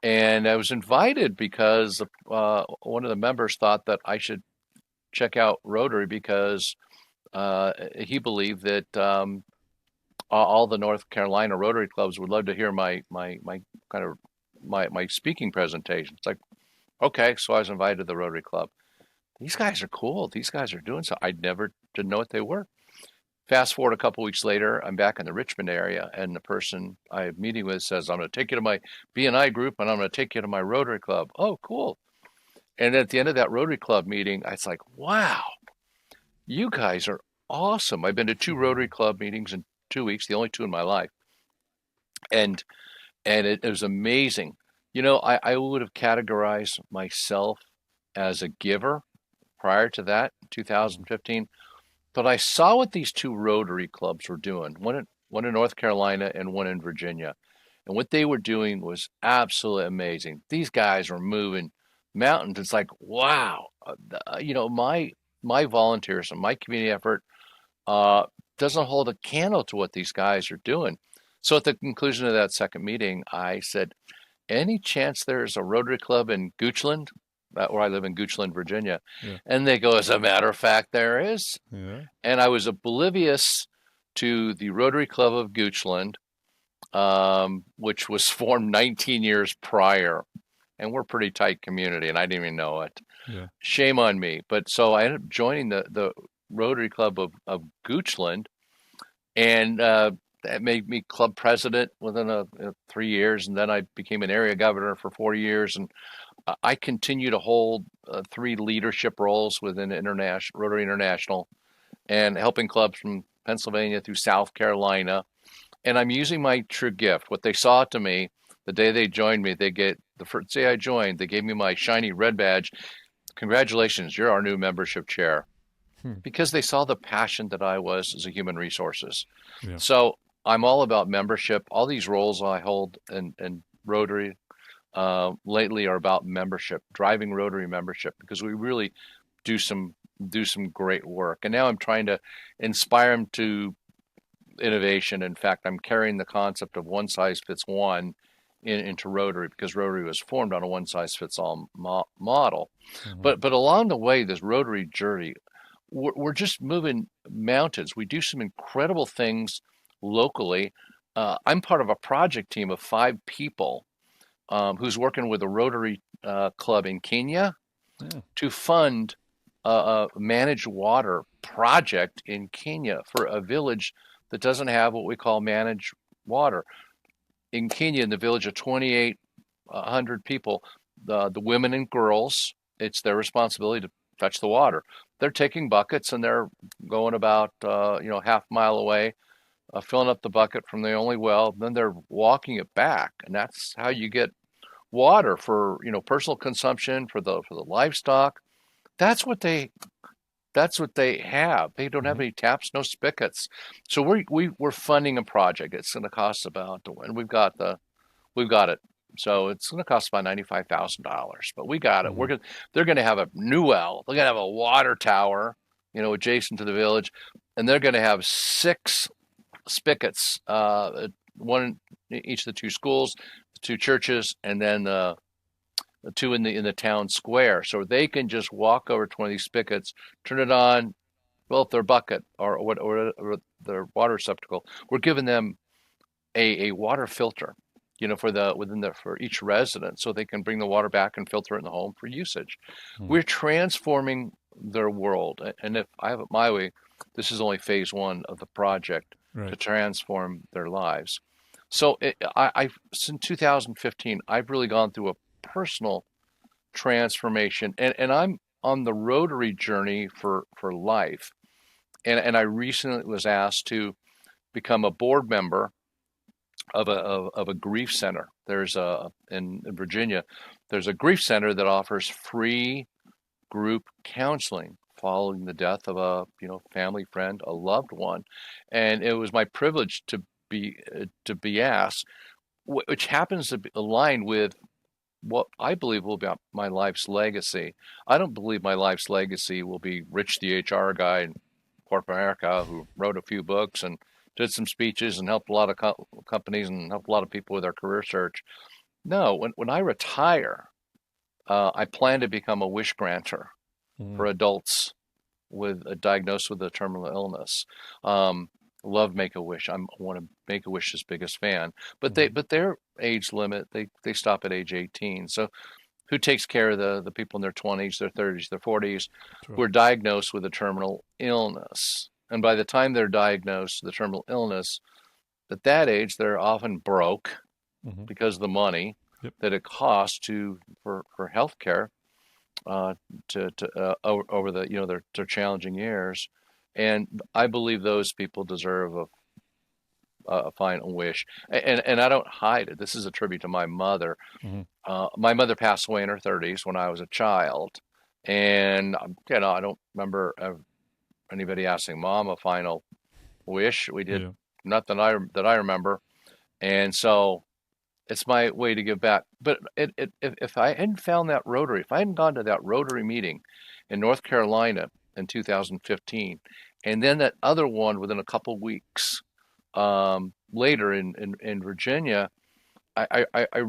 and I was invited because one of the members thought that I should check out Rotary because he believed that all the North Carolina Rotary clubs would love to hear my kind of my speaking presentation. It's like, okay, so I was invited to the Rotary Club. These guys are cool. These guys are doing so. I never didn't know what they were. Fast forward a couple weeks later, I'm back in the Richmond area, and the person I'm meeting with says, "I'm going to take you to my BNI group, and I'm going to take you to my Rotary Club." Oh, cool! And at the end of that Rotary Club meeting, I was like, "Wow, you guys are awesome!" I've been to two Rotary Club meetings in 2 weeks, the only two in my life, and it was amazing. I would have categorized myself as a giver prior to that, 2015. But I saw what these two Rotary clubs were doing, one in North Carolina and one in Virginia. And what they were doing was absolutely amazing. These guys were moving mountains. It's like, wow, my volunteers and my community effort uh, doesn't hold a candle to what these guys are doing. So at the conclusion of that second meeting, I said, any chance there's a Rotary Club in Goochland, where I live in Goochland, Virginia? Yeah. And they go, as a matter of fact, there is. Yeah. And I was oblivious to the Rotary Club of Goochland, which was formed 19 years prior. And we're a pretty tight community, and I didn't even know it. Yeah. Shame on me. But so I ended up joining the Rotary Club of Goochland, and that made me club president within 3 years. And then I became an area governor for 4 years. And I continue to hold three leadership roles within Rotary International and helping clubs from Pennsylvania through South Carolina. And I'm using my true gift. What they saw to me the day they joined me, they get the first day I joined, they gave me my shiny red badge. Congratulations, you're our new membership chair. Hmm. Because they saw the passion that I was as a human resources. Yeah. So I'm all about membership. All these roles I hold in Rotary lately are about membership, driving Rotary membership, because we really do some great work. And now I'm trying to inspire them to innovation. In fact, I'm carrying the concept of one size fits one into Rotary because Rotary was formed on a one size fits all model. Mm-hmm. But along the way, this Rotary journey, we're just moving mountains. We do some incredible things locally. I'm part of a project team of 5 people who's working with a Rotary club in Kenya Yeah. to fund a managed water project in Kenya for a village that doesn't have what we call managed water. In Kenya, in the village of 2,800 people, the women and girls, it's their responsibility to touch the water. They're taking buckets and they're going about half mile away, filling up the bucket from the only well. Then they're walking it back, and that's how you get water for personal consumption for the livestock. That's what they have. They don't have Mm-hmm. any taps, no spigots. So we're funding a project. It's going to cost about, and we've got it. So it's going to cost about $95,000, but we got it. Mm-hmm. They're going to have a new well. They're going to have a water tower, adjacent to the village, and they're going to have 6 spigots, one in each of the 2 schools, the 2 churches, and then the two in the town square, so they can just walk over to one of these spigots, turn it on, fill up their bucket or their water receptacle. We're giving them a water filter, for each resident, so they can bring the water back and filter it in the home for usage. Mm-hmm. We're transforming their world, and if I have it my way, this is only phase one of the project to Right. transform their lives. So since 2015, I've really gone through a personal transformation, and I'm on the Rotary journey for life. And I recently was asked to become a board member of a grief center. There's in Virginia, there's a grief center that offers free group counseling following the death of a, family friend, a loved one, and it was my privilege to be asked, which happens to align with what I believe will be my life's legacy. I don't believe my life's legacy will be Rich, the HR guy in corporate America who wrote a few books and did some speeches and helped a lot of companies and helped a lot of people with their career search. No, when I retire, I plan to become a wish granter Mm, for adults with a diagnosed with a terminal illness. Um, love Make a Wish. I'm one of Make a Wish's biggest fan. But mm, their age limit, they stop at age 18. So who takes care of the people in their 20s, their 30s, their 40s who sure. are diagnosed with a terminal illness? And by the time they're diagnosed with a terminal illness, at that age, they're often broke Hmm. because of the money Yep. that it costs for health care uh, over the their challenging years, and I believe those people deserve a final wish. And I don't hide it. This is a tribute to my mother. Hmm. My mother passed away in her 30s when I was a child, and I don't remember anybody asking mom a final wish. We did Yeah. nothing that I remember, and so it's my way to give back. But if I hadn't found that Rotary, if I hadn't gone to that Rotary meeting in North Carolina in 2015, and then that other one within a couple weeks later in Virginia, I, I, I,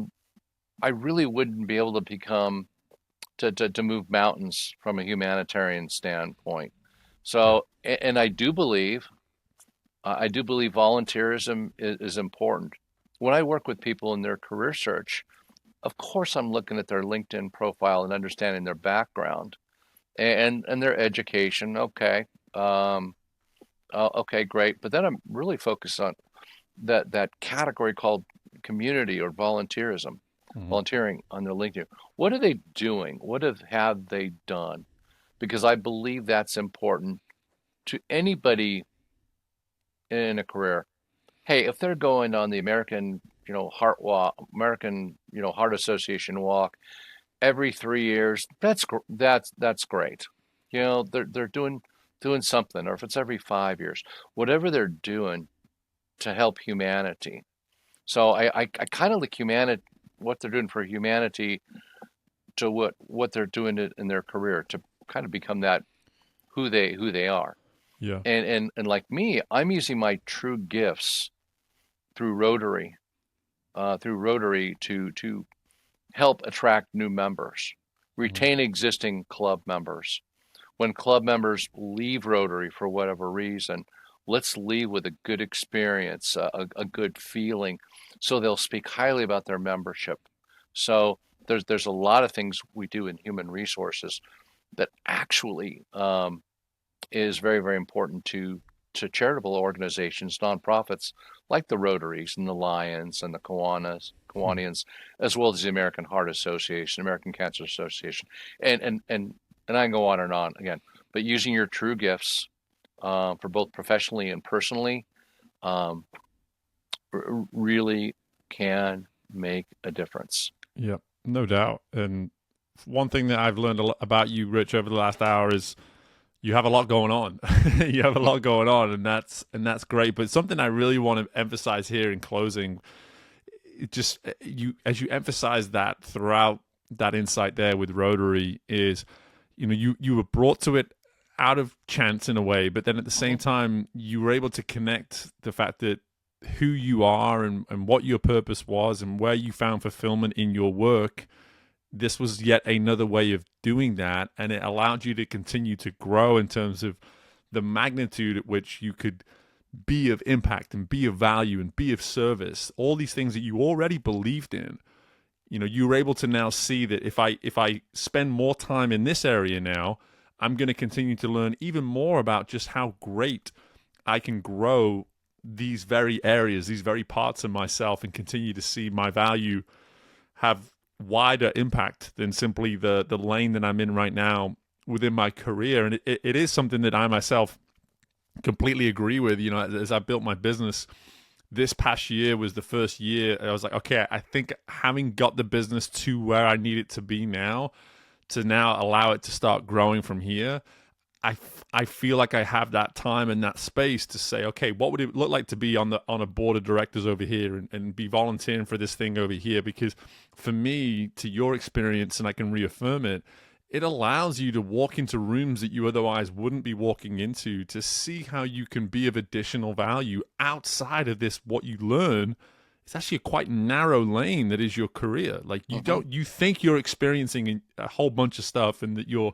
I really wouldn't be able to to move mountains from a humanitarian standpoint. Yeah. So, and I do believe volunteerism is important. When I work with people in their career search, of course I'm looking at their LinkedIn profile and understanding their background and their education. Okay, okay, great. But then I'm really focused on that category called community or volunteerism, Hmm. volunteering on their LinkedIn. What are they doing? What have they done? Because I believe that's important to anybody in a career. Hey, if they're going on the American, Heart Walk, American, Heart Association walk every 3 years, that's great. They're doing something, or if it's every 5 years, whatever they're doing to help humanity. So I kind of like humanity, what they're doing for humanity, to what they're doing in their career to kind of become that who they are. Yeah. And like me, I'm using my true gifts through Rotary to help attract new members, Hmm. retain existing club members. When club members leave Rotary for whatever reason, let's leave with a good experience, a good feeling, so they'll speak highly about their membership. So there's a lot of things we do in human resources that actually is very, very important to charitable organizations, nonprofits like the Rotaries and the Lions and the Hmm. Kiwanians, as well as the American Heart Association, American Cancer Association, and I can go on and on again. But using your true gifts for both professionally and personally um, really can make a difference. Yeah. No doubt. And one thing that I've learned a lot about you, Rich, over the last hour is you have a lot going on. You have a lot going on, and that's great. But something I really want to emphasize here in closing, it just you as you emphasize that throughout that insight there with Rotary is, you were brought to it out of chance in a way, but then at the same Mhm. time you were able to connect the fact that who you are and what your purpose was and where you found fulfillment in your work. This was yet another way of doing that, and it allowed you to continue to grow in terms of the magnitude at which you could be of impact and be of value and be of service. All these things that you already believed in, you were able to now see that if I spend more time in this area now, I'm going to continue to learn even more about just how great I can grow these very areas, these very parts of myself, and continue to see my value have wider impact than simply the lane that I'm in right now within my career. And it is something that I myself completely agree with. As I built my business, this past year was the first year I was like, okay, I think having got the business to where I need it to be now, to now allow it to start growing from here, I feel like I have that time and that space to say, okay, what would it look like to be on a board of directors over here and be volunteering for this thing over here? Because for me, to your experience, and I can reaffirm it, it allows you to walk into rooms that you otherwise wouldn't be walking into, to see how you can be of additional value outside of this. What you learn, it's actually a quite narrow lane that is your career. Like you think you're experiencing a whole bunch of stuff, and that you're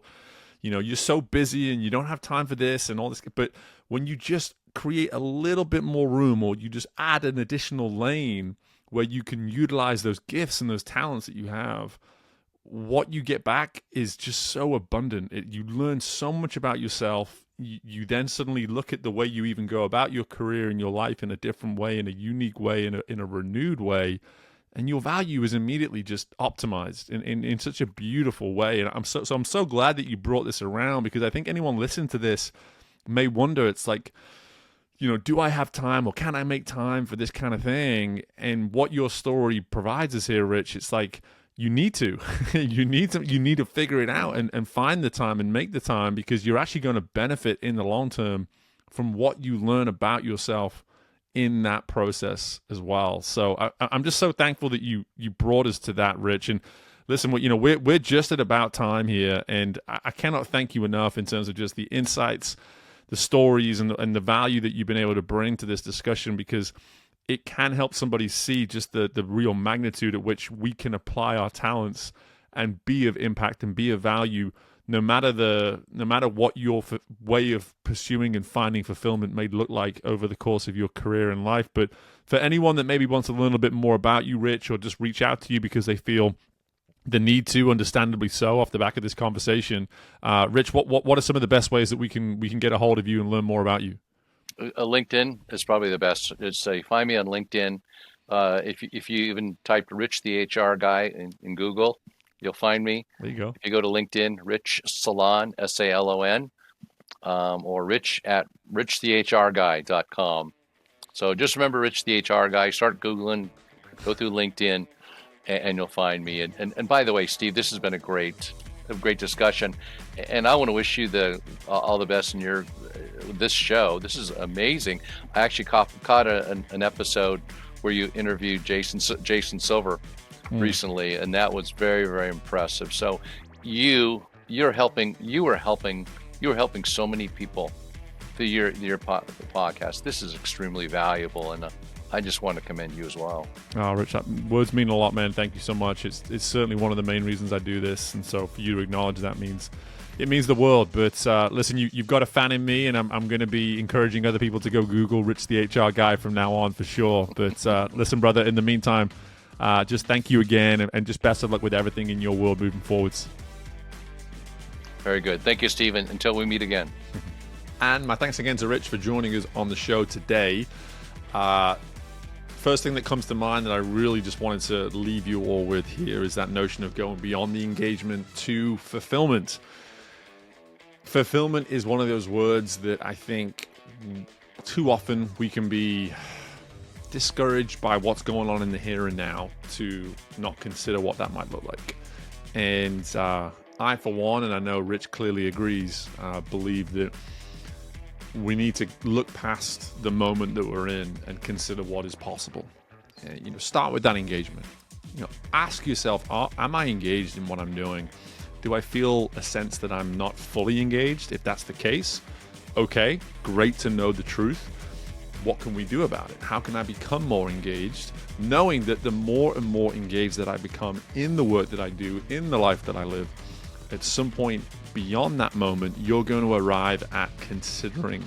so busy and you don't have time for this and all this. But when you just create a little bit more room, or you just add an additional lane where you can utilize those gifts and those talents that you have, what you get back is just so abundant. You learn so much about yourself. You then suddenly look at the way you even go about your career and your life in a different way, in a unique way, in a renewed way. And your value is immediately just optimized in such a beautiful way. And I'm so glad that you brought this around, because I think anyone listening to this may wonder, it's like, do I have time, or can I make time for this kind of thing? And what your story provides us here, Rich, it's like, you need to, you need to figure it out and find the time and make the time, because you're actually going to benefit in the long term from what you learn about yourself in that process as well. So I'm just so thankful that you brought us to that, Rich. And listen, we're just at about time here, and I cannot thank you enough in terms of just the insights, the stories, and the value that you've been able to bring to this discussion, because it can help somebody see just the real magnitude at which we can apply our talents and be of impact and be of value, no matter what your way of pursuing and finding fulfillment may look like over the course of your career and life. But for anyone that maybe wants to learn a bit more about you, Rich, or just reach out to you because they feel the need to, understandably so, off the back of this conversation, Rich, what are some of the best ways that we can get a hold of you and learn more about you? LinkedIn is probably the best. It's find me on LinkedIn. If you even type Rich the HR guy in Google, you'll find me. There you go. If you go to LinkedIn, Rich Salon, Salon, or Rich at richthehrguy.com. So just remember Rich the HR guy. Start Googling, go through LinkedIn, and you'll find me. And by the way, Steve, this has been a great discussion, and I want to wish you all the best in your this show. This is amazing. I actually caught an episode where you interviewed Jason Silver recently, and that was very, very impressive. So you were helping so many people through your podcast. This is extremely valuable, and I just want to commend you as well. Oh, Rich, words mean a lot, man. Thank you so much. It's certainly one of the main reasons I do this, and so for you to acknowledge that means the world. But listen, you've got a fan in me, and I'm going to be encouraging other people to go Google Rich the HR guy from now on for sure. But listen, brother, in the meantime, just thank you again, and just best of luck with everything in your world moving forwards. Very good. Thank you, Stephen. Until we meet again. And my thanks again to Rich for joining us on the show today. First thing that comes to mind that I really just wanted to leave you all with here is that notion of going beyond the engagement to fulfillment. Fulfillment is one of those words that I think too often we can be discouraged by what's going on in the here and now to not consider what that might look like. And I, for one, and I know Rich clearly agrees, believe that we need to look past the moment that we're in and consider what is possible. Start with that engagement. Ask yourself, am I engaged in what I'm doing? Do I feel a sense that I'm not fully engaged? If that's the case, okay, great to know the truth. What can we do about it? How can I become more engaged? Knowing that the more and more engaged that I become in the work that I do, in the life that I live, at some point beyond that moment, you're going to arrive at considering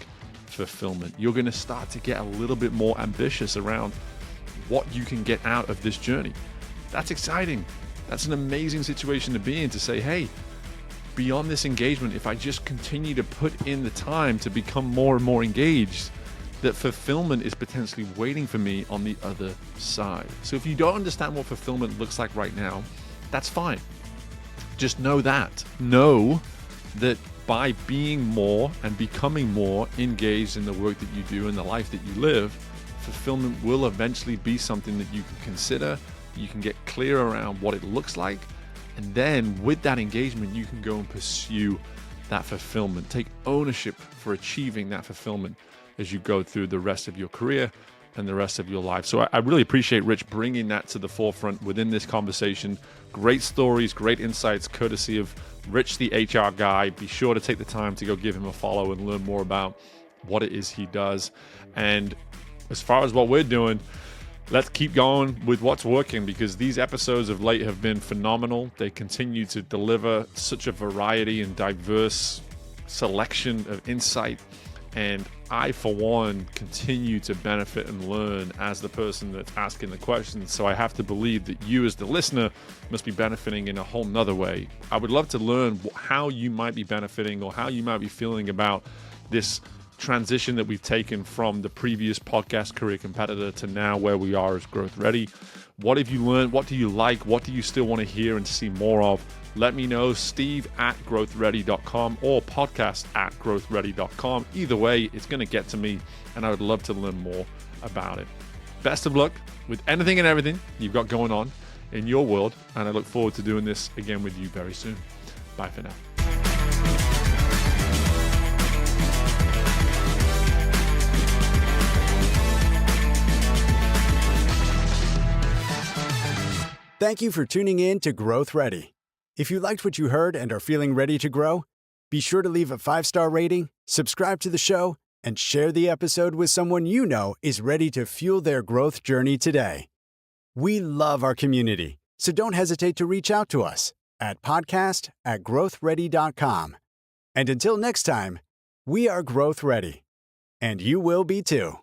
fulfillment. You're going to start to get a little bit more ambitious around what you can get out of this journey. That's exciting. That's an amazing situation to be in, to say, hey, beyond this engagement, if I just continue to put in the time to become more and more engaged, that fulfillment is potentially waiting for me on the other side. So if you don't understand what fulfillment looks like right now, that's fine. Just know that by being more and becoming more engaged in the work that you do and the life that you live, fulfillment will eventually be something that you can consider. You can get clear around what it looks like. And then with that engagement, you can go and pursue that fulfillment. Take ownership for achieving that fulfillment as you go through the rest of your career and the rest of your life. So I really appreciate Rich bringing that to the forefront within this conversation. Great stories, great insights, courtesy of Rich, the HR guy. Be sure to take the time to go give him a follow and learn more about what it is he does. And as far as what we're doing, let's keep going with what's working, because these episodes of late have been phenomenal. They continue to deliver such a variety and diverse selection of insight. And I, for one, continue to benefit and learn as the person that's asking the questions. So I have to believe that you, as the listener, must be benefiting in a whole nother way. I would love to learn how you might be benefiting or how you might be feeling about this transition that we've taken from the previous podcast Career Competitor to now where we are as Growth Ready. What have you learned? What do you like? What do you still want to hear and see more of? Let me know, steve@growthready.com or podcast@growthready.com. Either way, it's going to get to me, and I would love to learn more about it. Best of luck with anything and everything you've got going on in your world, and I look forward to doing this again with you very soon. Bye for now. Thank you for tuning in to Growth Ready. If you liked what you heard and are feeling ready to grow, be sure to leave a 5-star rating, subscribe to the show, and share the episode with someone you know is ready to fuel their growth journey today. We love our community, so don't hesitate to reach out to us at podcast@growthready.com. And until next time, we are Growth Ready, and you will be too.